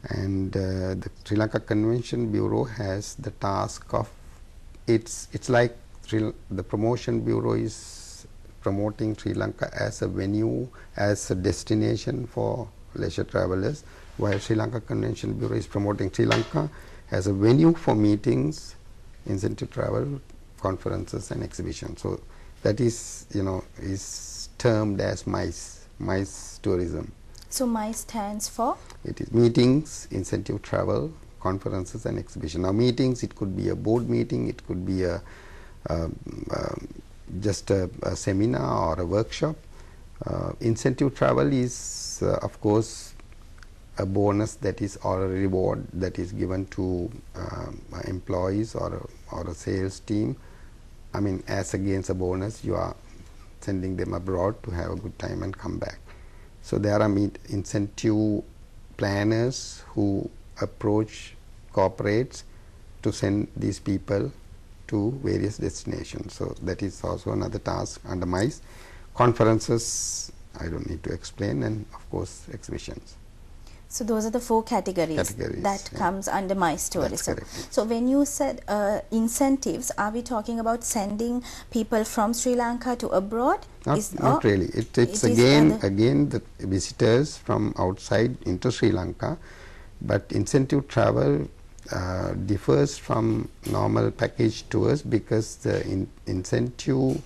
And the Sri Lanka Convention Bureau has the task of, it's like the Promotion Bureau is promoting Sri Lanka as a venue, as a destination for leisure travelers, while Sri Lanka Convention Bureau is promoting Sri Lanka as a venue for meetings, incentive travel, conferences and exhibitions. So that is, is termed as MICE tourism. So MICE stands for? It is meetings, incentive travel, conferences and exhibition. Now meetings, it could be a board meeting, it could be just a seminar or a workshop. Incentive travel is of course a bonus, that is, or a reward that is given to employees or a sales team. I mean, as against a bonus, you are sending them abroad to have a good time and come back. So there are incentive planners who approach corporates to send these people to various destinations. So that is also another task under MICE. Conferences, I don't need to explain, and of course exhibitions. So those are the four categories that comes under MICE tourism. So when you said incentives, are we talking about sending people from Sri Lanka to abroad? Not really. It's again the visitors from outside into Sri Lanka, but incentive travel differs from normal package tours because the incentive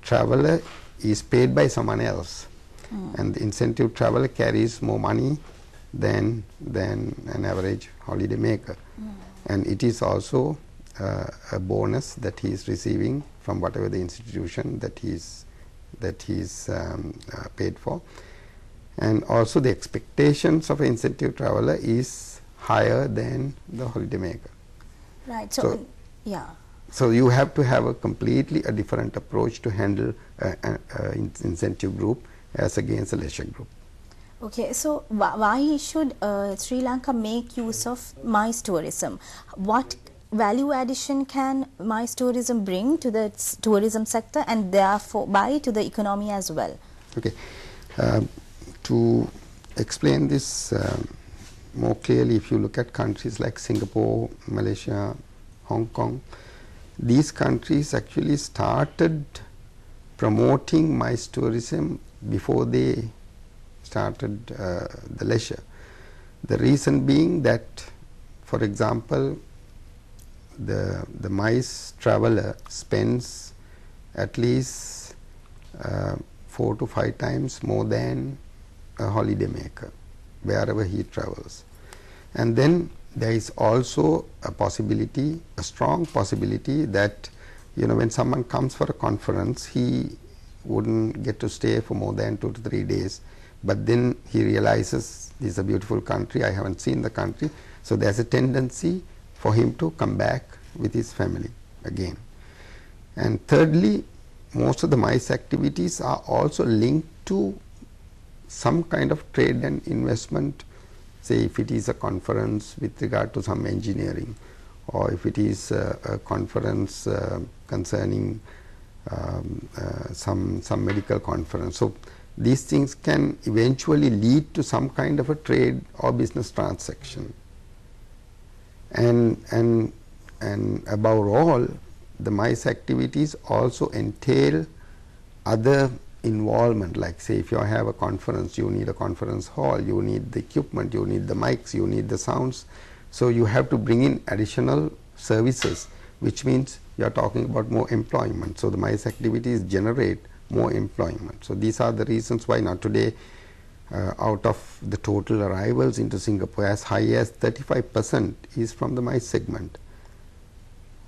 traveler is paid by someone else, and the incentive traveler carries more money than an average holiday maker, and it is also a bonus that he is receiving from whatever the institution that he is paid for, and also the expectations of an incentive traveler is higher than the holiday maker. Right. So yeah. So you have to have a completely different approach to handle an incentive group as against a leisure group. Okay, so why should Sri Lanka make use of MICE tourism? What value addition can MICE tourism bring to the tourism sector and therefore to the economy as well? Okay, to explain this more clearly, if you look at countries like Singapore, Malaysia, Hong Kong, these countries actually started promoting MICE tourism before they started the leisure. The reason being that, for example, the MICE traveler spends at least 4 to 5 times more than a holiday maker wherever he travels. And then there is also a possibility, a strong possibility, that when someone comes for a conference, he wouldn't get to stay for more than 2 to 3 days. But then he realizes this is a beautiful country, I haven't seen the country, so there's a tendency for him to come back with his family again. And thirdly, most of the MICE activities are also linked to some kind of trade and investment, say if it is a conference with regard to some engineering, or if it is a conference concerning some medical conference. So these things can eventually lead to some kind of a trade or business transaction. And above all, the MICE activities also entail other involvement, like say if you have a conference, you need a conference hall, you need the equipment, you need the mics, you need the sounds. So you have to bring in additional services, which means you are talking about more employment. So the MICE activities generate more employment. So these are the reasons why now today out of the total arrivals into Singapore, as high as 35% is from the MICE segment.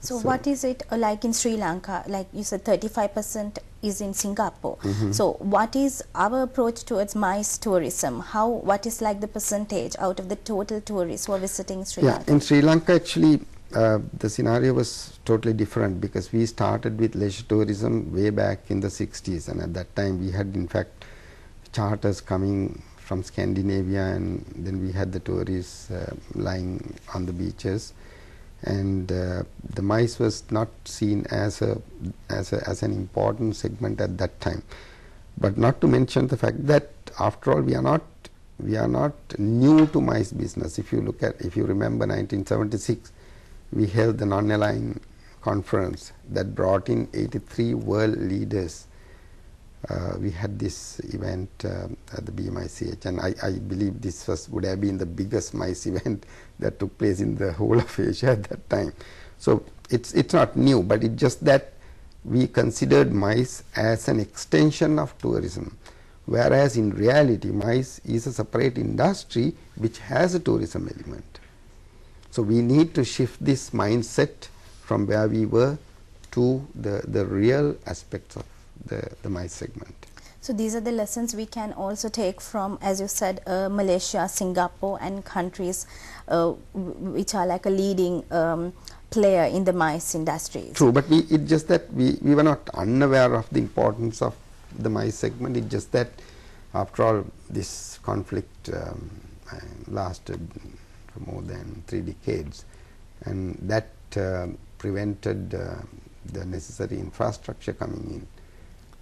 So what is it like in Sri Lanka? Like you said, 35% is in Singapore. So what is our approach towards MICE tourism? What is like the percentage out of the total tourists who are visiting Sri Lanka? In Sri Lanka actually the scenario was totally different, because we started with leisure tourism way back in the 60s, and at that time we had in fact charters coming from Scandinavia, and then we had the tourists lying on the beaches, and the MICE was not seen as an important segment at that time. But not to mention the fact that after all we are not we are not new to mice business. If you remember 1976, we held the non-aligned conference that brought in 83 world leaders. We had this event at the BMICH, and I believe this would have been the biggest mice event that took place in the whole of Asia at that time. So it's not new, but it's just that we considered mice as an extension of tourism, whereas in reality mice is a separate industry which has a tourism element. So we need to shift this mindset from where we were to the real aspects of the mice segment. So these are the lessons we can also take from, as you said, Malaysia, Singapore and countries which are like a leading player in the mice industry. True, but it's just that we were not unaware of the importance of the mice segment. It's just that after all this conflict lasted for more than 3 decades, and that prevented the necessary infrastructure coming in.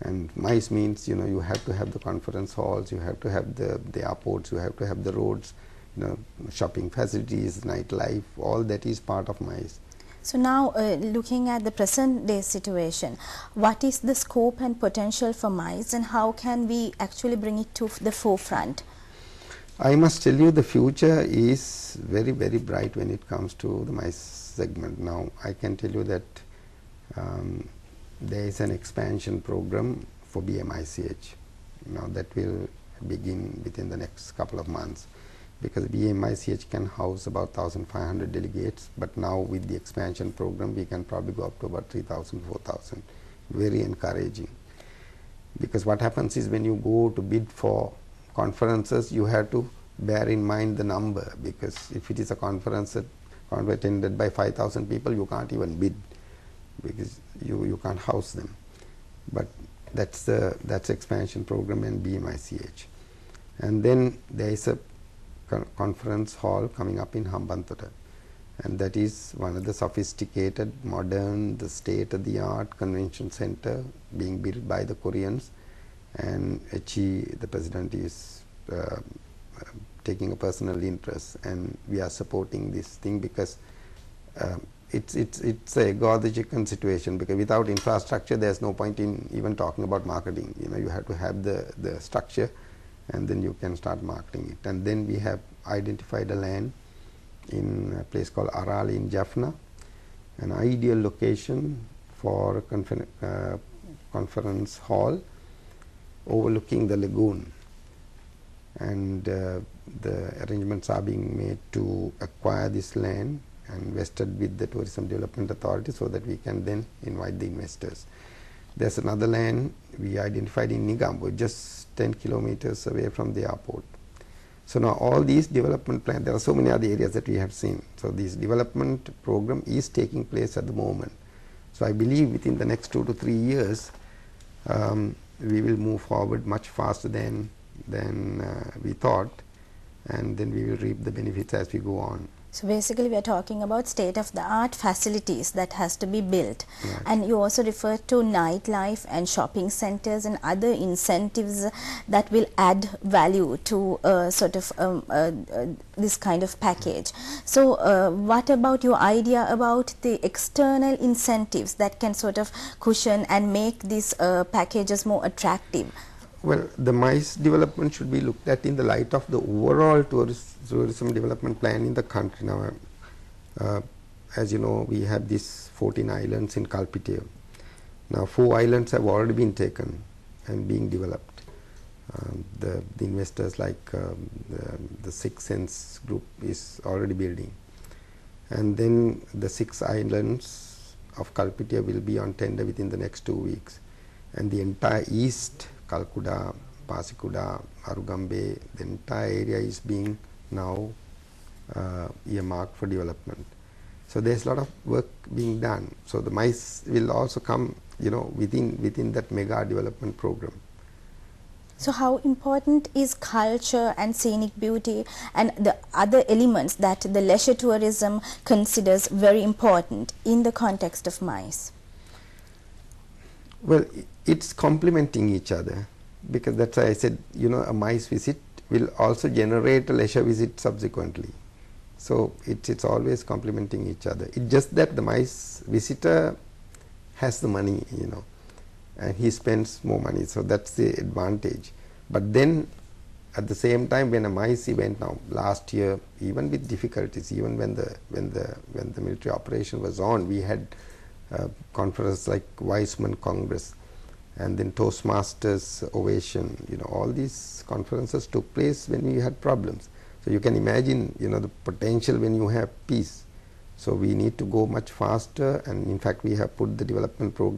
And mice means, you know, you have to have the conference halls, you have to have the airports, you have to have the roads, you know, shopping facilities, nightlife, all that is part of mice. So now looking at the present day situation, what is the scope and potential for mice and how can we actually bring it to the forefront? I must tell you the future is very, very bright when it comes to the mice segment. Now I can tell you that there is an expansion program for BMICH. Now that will begin within the next couple of months, because BMICH can house about 1,500 delegates, but now with the expansion program we can probably go up to about 3,000, 4,000. Very encouraging, because what happens is when you go to bid for conferences, you have to bear in mind the number, because if it is a conference attended by 5,000 people, you can't even bid, because you can't house them. But that's expansion program and BMICH. And then there is a conference hall coming up in Hambantota, and that is one of the sophisticated, modern, the state-of-the-art convention center being built by the Koreans, and Echi, the president, is taking a personal interest, and we are supporting this thing because it's a egg or the chicken situation, because without infrastructure there's no point in even talking about marketing. You know, you have to have the structure, and then you can start marketing it. And then we have identified a land in a place called Arali in Jaffna, an ideal location for a conference hall overlooking the lagoon, and the arrangements are being made to acquire this land and vested with the Tourism Development Authority so that we can then invite the investors. There's another land we identified in Nigambo, just 10 kilometers away from the airport. So now all these development plans, there are so many other areas that we have seen. So this development program is taking place at the moment. So I believe within the next 2 to 3 years, we will move forward much faster than we thought, and then we will reap the benefits as we go on. So basically we are talking about state-of-the-art facilities that has to be built. Right. And you also refer to nightlife and shopping centers and other incentives that will add value to this kind of package. So what about your idea about the external incentives that can sort of cushion and make these packages more attractive? Well, the mice development should be looked at in the light of the overall tourism development plan in the country. Now, as you know, we have these 14 islands in Kalpitiya. Now, 4 islands have already been taken and being developed. The investors like the Six Sense group is already building. And then the 6 islands of Kalpitiya will be on tender within the next 2 weeks. And the entire east, Kalkuda, Pasikuda, Arugambe, the entire area is being now earmarked for development. So there's a lot of work being done. So the mice will also come, you know, within that mega development program. So how important is culture and scenic beauty and the other elements that the leisure tourism considers very important in the context of mice? Well, it's complementing each other, because that's why I said, you know, a mice visit will also generate a leisure visit subsequently. So it's always complementing each other. It's just that the mice visitor has the money, you know, and he spends more money, so that's the advantage. But then at the same time, when a mice event now last year, even with difficulties, even when the military operation was on, we had conferences like Weizmann Congress and then Toastmasters Ovation. You know, all these conferences took place when we had problems. So you can imagine, you know, the potential when you have peace. So we need to go much faster, and in fact we have put the development program